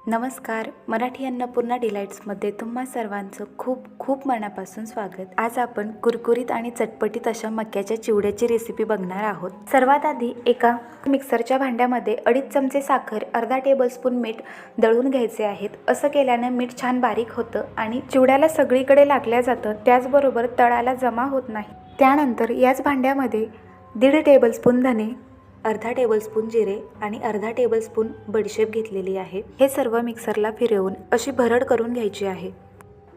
नमस्कार. मराठी अन्नपूर्णा डिलाईट्समध्ये तुम्हा सर्वांचं खूप खूप मनापासून स्वागत. आज आपण कुरकुरीत आणि चटपटीत अशा मक्याच्या चिवड्याची रेसिपी बघणार आहोत. सर्वात आधी एका मिक्सरच्या भांड्यामध्ये 2.5 चमचे साखर, अर्धा टेबलस्पून मीठ दळून घ्यायचे आहेत. असं केल्याने मीठ छान बारीक होतं आणि चिवड्याला सगळीकडे लागल्या जातं, त्याचबरोबर तळाला जमा होत नाही. त्यानंतर याच भांड्यामध्ये 1.5 टेबलस्पून धने, अर्धा टेबलस्पून जिरे आणि अर्धा टेबलस्पून बडीशेप घेतलेली आहे. हे सर्व मिक्सरला फिरवून अशी भरड करून घ्यायची आहे.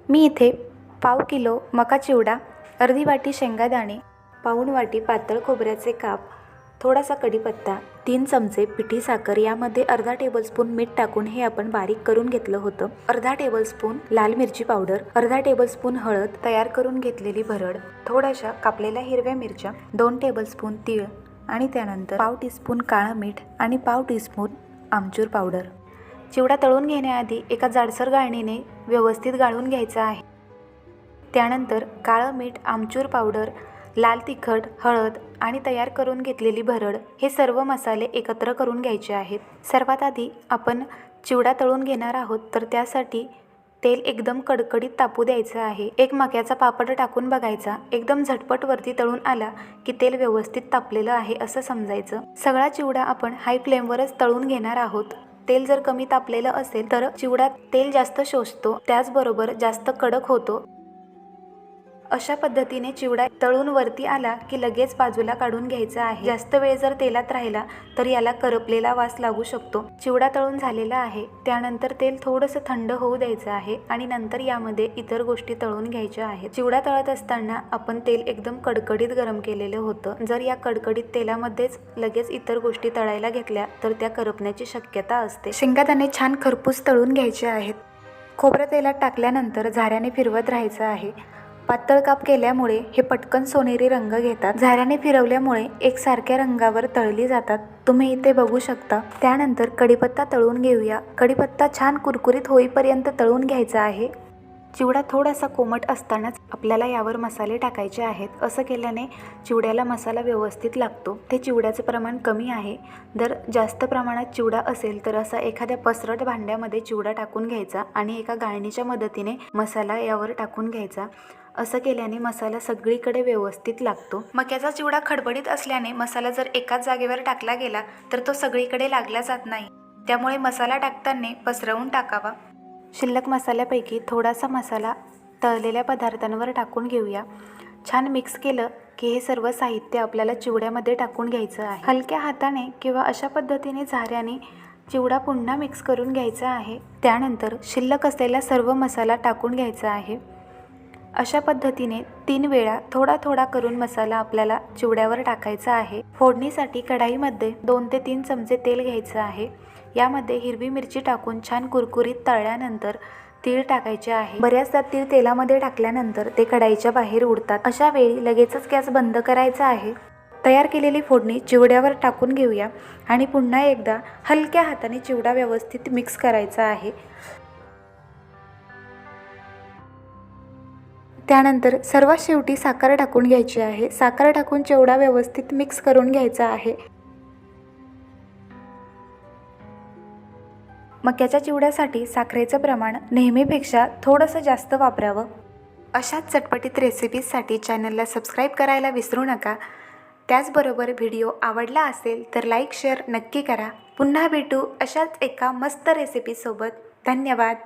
मी इथे पाव किलो मका चिवडा, अर्धी वाटी शेंगादाणे, पाऊण वाटी पातळ खोबऱ्याचे काप, थोडासा कढीपत्ता, 3 चमचे पिठी साखर, यामध्ये अर्धा टेबलस्पून मीठ टाकून हे आपण बारीक करून घेतलं होतं. अर्धा टेबलस्पून लाल मिरची पावडर, अर्धा टेबलस्पून हळद, तयार करून घेतलेली भरड, थोड्याशा कापलेल्या हिरव्या मिरच्या, 2 टेबलस्पून तीळ आणि त्यानंतर पाव टीस्पून काळं मीठ आणि पाव टीस्पून आमचूर पावडर. चिवडा तळून घेण्याआधी एका जाडसर गाळणीने व्यवस्थित गाळून घ्यायचा आहे. त्यानंतर काळं मीठ, आमचूर पावडर, लाल तिखट, हळद आणि तयार करून घेतलेली भरड हे सर्व मसाले एकत्र करून घ्यायचे आहेत. सर्वात आधी आपण चिवडा तळून घेणार आहोत, तर त्यासाठी तेल एकदम कडकडीत तापू द्यायचं आहे. एक मक्याचा पापड टाकून बघायचा. एकदम झटपट वरती तळून आला की तेल व्यवस्थित तापलेलं आहे असं समजायचं. सगळा चिवडा आपण हाय फ्लेमवरच तळून घेणार आहोत. तेल जर कमी तापलेलं असेल तर चिवडा तेल जास्त शोषतो, त्याचबरोबर जास्त कडक होतो. अशा पद्धतीने चिवडा तळून वरती आला की लगेच बाजूला काढून घ्यायचा आहे. जास्त वेळ जर तेलात राहिला तर याला करपलेला वास लागू शकतो. चिवडा तळून झालेला आहे. त्यानंतर तेल थोडंसं थंड होऊ द्यायचं आहे आणि नंतर यामध्ये इतर गोष्टी तळून घ्यायच्या आहेत. चिवडा तळत असताना आपण तेल एकदम कडकडीत गरम केलेलं होतं. जर या कडकडीत तेलामध्येच लगेच इतर गोष्टी तळायला घेतल्या तर त्या करपण्याची शक्यता असते. शेंगादाणे छान खरपूस तळून घ्यायचे आहेत. खोबरं तेलात टाकल्यानंतर झाऱ्याने फिरवत राहायचं आहे. पातळ काप केल्यामुळे हे पटकन सोनेरी रंग घेतात. झाऱ्याने फिरवल्यामुळे एकसारख्या रंगावर तळली जातात. तुम्ही इथे बघू शकता. त्यानंतर कढीपत्ता तळून घेऊया. कढीपत्ता छान कुरकुरीत होईपर्यंत तळून घ्यायचा आहे. चिवडा थोडासा कोमट असतानाच आपल्याला यावर मसाले टाकायचे आहेत. असं केल्याने चिवड्याला मसाला व्यवस्थित लागतो. ते चिवड्याचं प्रमाण कमी आहे. जर जास्त प्रमाणात चिवडा असेल तर असा एखाद्या पसरट भांड्यामध्ये चिवडा टाकून घ्यायचा आणि एका गाळणीच्या मदतीने मसाला यावर टाकून घ्यायचा. असं केल्याने मसाला सगळीकडे व्यवस्थित लागतो. मक्याचा चिवडा खडबडीत असल्याने मसाला जर एकाच जागेवर टाकला गेला तर तो सगळीकडे लागला जात नाही. त्यामुळे मसाला टाकताना पसरवून टाकावा. शिल्लक मसाल्यापैकी थोडासा मसाला तळलेल्या पदार्थांवर टाकून घेऊया. छान मिक्स केलं की हे सर्व साहित्य आपल्याला चिवड्यामध्ये टाकून घ्यायचं आहे. हलक्या हाताने किंवा अशा पद्धतीने झाऱ्याने चिवडा पुन्हा मिक्स करून घ्यायचा आहे. त्यानंतर शिल्लक असलेला सर्व मसाला टाकून घ्यायचा आहे. अशा पद्धतीने 3 वेळा थोडा थोडा करून मसाला आपल्याला चिवड्यावर टाकायचा आहे. फोडणीसाठी कढाईमध्ये 2 ते 3 चमचे तेल घ्यायचं आहे. यामध्ये हिरवी मिरची टाकून छान कुरकुरीत तळल्यानंतर तीळ टाकायचे आहे. बऱ्याचदा तीळ तेलामध्ये टाकल्यानंतर ते कढाईच्या बाहेर उडतात. अशा वेळी लगेचच गॅस बंद करायचा आहे. तयार केलेली फोडणी चिवड्यावर टाकून घेऊया आणि पुन्हा एकदा हलक्या हाताने चिवडा व्यवस्थित मिक्स करायचा आहे. त्यानंतर सर्वात शेवटी साखर टाकून घ्यायची आहे. साखर टाकून चिवडा व्यवस्थित मिक्स करून घ्यायचा आहे. मक्याच्या चिवड्यासाठी साखरेचं प्रमाण नेहमीपेक्षा थोडंसं जास्त वापरावं. अशाच चटपटीत रेसिपीजसाठी चॅनलला सबस्क्राईब करायला विसरू नका. त्याचबरोबर व्हिडिओ आवडला असेल तर लाईक शेअर नक्की करा. पुन्हा भेटू अशाच एका मस्त रेसिपीसोबत. धन्यवाद.